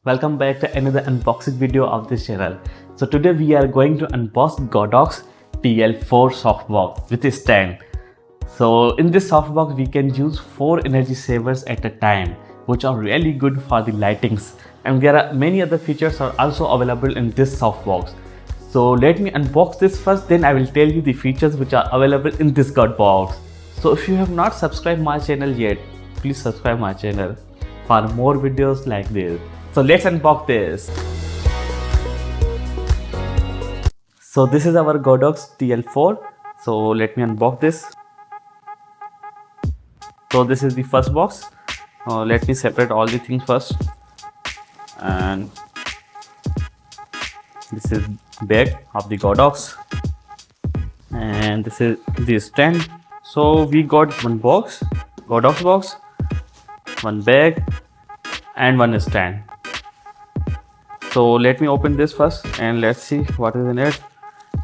Welcome back to another unboxing video of this channel. So today we are going to unbox Godox TL4 Softbox with a stand. So in this softbox we can use 4 energy savers at a time, which are really good for the lightings, and there are many other features are also available in this softbox. So let me unbox this first, then I will tell you the features which are available in this god box. So if you have not subscribed my channel yet, please subscribe my channel for more videos like this. So let's unbox this. So this is our Godox TL4. So let me unbox this. So this is the first box. Let me separate all the things first. And this is bag of the Godox. And this is the stand. So we got one box, Godox box, one bag and one stand. So let me open this first and let's see what is in it.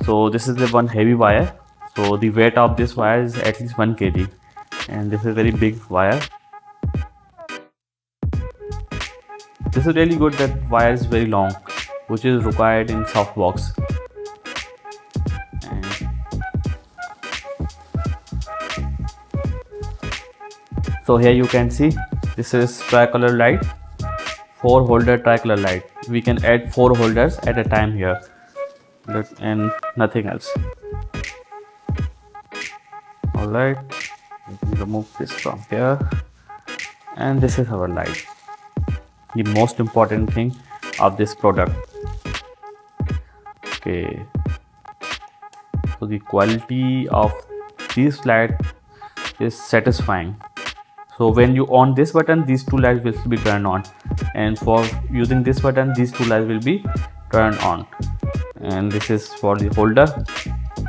So this is the one heavy wire. So the weight of this wire is at least 1 kg, and this is very big wire. This is really good that wire is very long, which is required in softbox. So here you can see this is tricolor light, 4 holder tricolor light. We can add 4 holders at a time here, and nothing else. Alright, let me remove this from here, and this is our light, the most important thing of this product. Okay, so the quality of this light is satisfying. So when you on this button, these 2 lights will be turned on, and for using this button, these 2 lights will be turned on. And this is for the holder.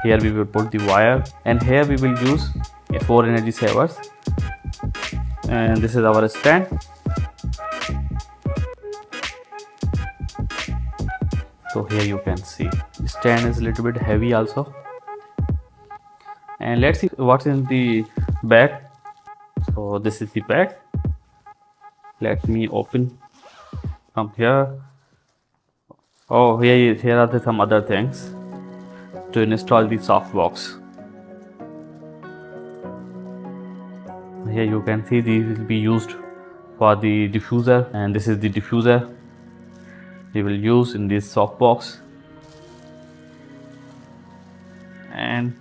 Here we will put the wire, and here we will use 4 energy savers. And this is our stand. So here you can see the stand is a little bit heavy also. And let's see what's in the bag. So this is the bag. Let me open from here. Oh, here are some other things to install the softbox. Here you can see these will be used for the diffuser, and this is the diffuser we will use in this softbox. And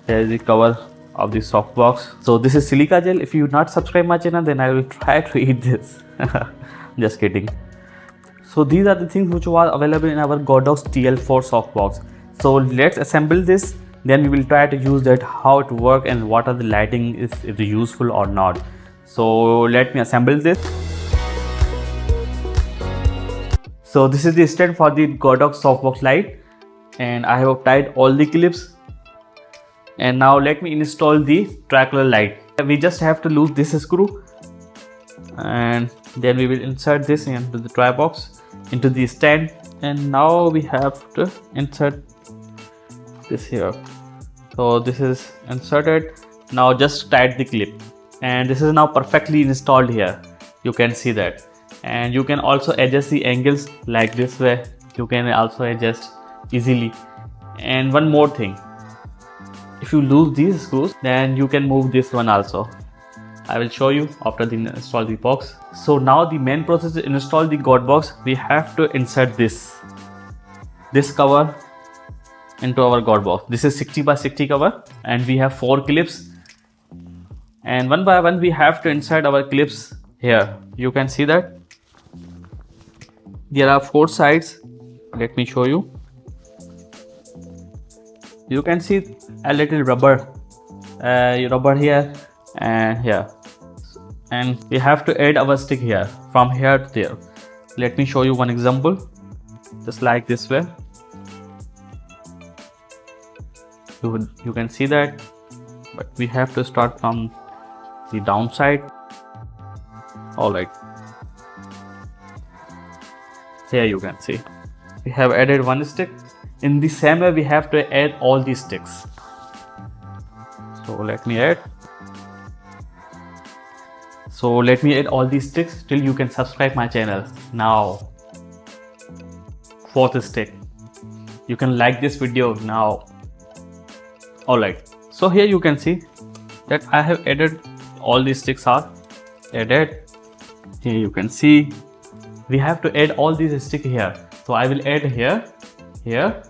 here is the cover of the softbox. So this is silica gel. If you not subscribe my channel, then I will try to eat this. Just kidding. So these are the things which are available in our Godox TL4 softbox. So let's assemble this, then we will try to use that, how it works and what are the lighting, is it useful or not. So let me assemble this. So this is the stand for the Godox softbox light, and I have tied all the clips. And now let me install the tricolor light. We just have to lose this screw, and then we will insert this into the tri box, into the stand. And now we have to insert this here. So this is inserted. Now just tight the clip, and this is now perfectly installed here. You can see that, and you can also adjust the angles like this way. You can also adjust easily. And one more thing, if you lose these screws, then you can move this one also. I will show you after the install the box. So now the main process to install the god box, we have to insert this cover into our god box. This is 60 by 60 cover, and we have 4 clips, and one by one we have to insert our clips here. You can see that there are 4 sides. Let me show you. You can see a little rubber here and here, and we have to add our stick here from here to there. Let me show you one example, just like this way. You can see that, but we have to start from the downside. Alright, here you can see we have added one stick. In the same way we have to add all these sticks. So let me add. So let me add all these sticks till you can subscribe my channel. Now, fourth stick. You can like this video now. Alright, so here you can see that I have added all these sticks are added. Here you can see we have to add all these sticks here. So I will add here, here,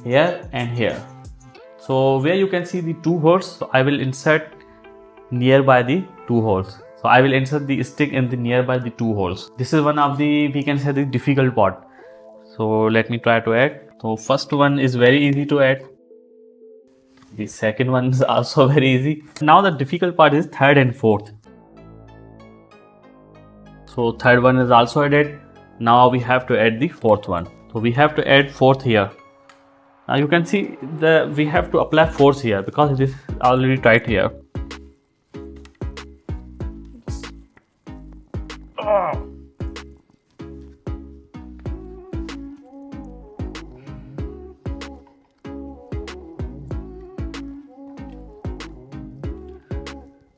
here and here. So where you can see the two holes, so I will insert nearby the two holes. So I will insert the stick in the nearby the two holes. This is one of the, we can say, the difficult part. So let me try to add. So first one is very easy to add. The second one is also very easy. Now the difficult part is third and fourth. So third one is also added. Now we have to add the fourth one. So we have to add fourth here. Now you can see we have to apply force here because it is already tight here.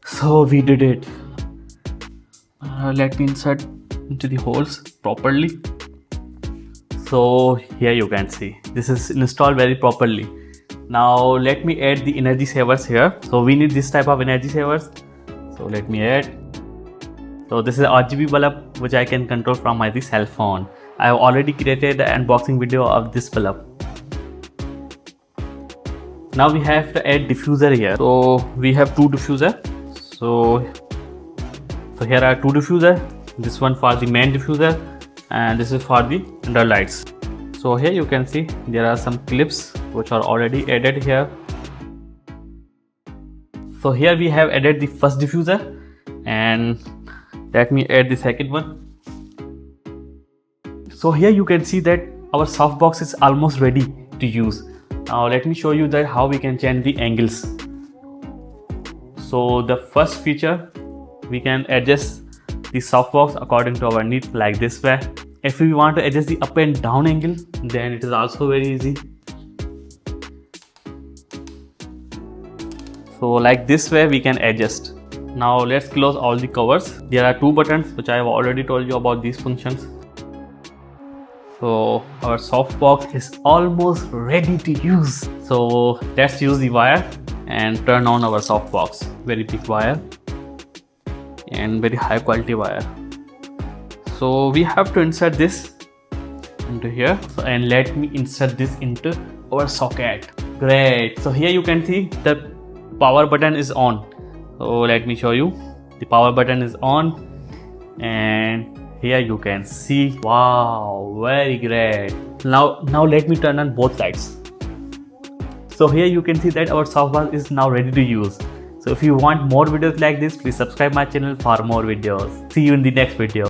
So we did it. Let me insert into the holes properly. So here you can see this is installed very properly. Now let me add the energy savers here. So we need this type of energy savers. So let me add. So this is RGB bulb which I can control from my cell phone. I have already created an unboxing video of this bulb. Now we have to add diffuser here. So we have two diffuser. So here are two diffuser. This one for the main diffuser and this is for the under lights. So here you can see there are some clips which are already added here. So here we have added the first diffuser and let me add the second one. So here you can see that our softbox is almost ready to use. Now let me show you that how we can change the angles. So the first feature, we can adjust the softbox according to our need like this way. If we want to adjust the up and down angle, then it is also very easy. So like this way we can adjust. Now let's close all the covers. There are two buttons which I have already told you about these functions. So our softbox is almost ready to use. So let's use the wire and turn on our softbox. Very big wire and very high quality wire. So we have to insert this into here. So, and let me insert this into our socket. Great. So here you can see the power button is on. So let me show you. The power button is on and here you can see. Wow, very great. Now let me turn on both lights. So here you can see that our softbox is now ready to use. So if you want more videos like this, please subscribe my channel for more videos. See you in the next video.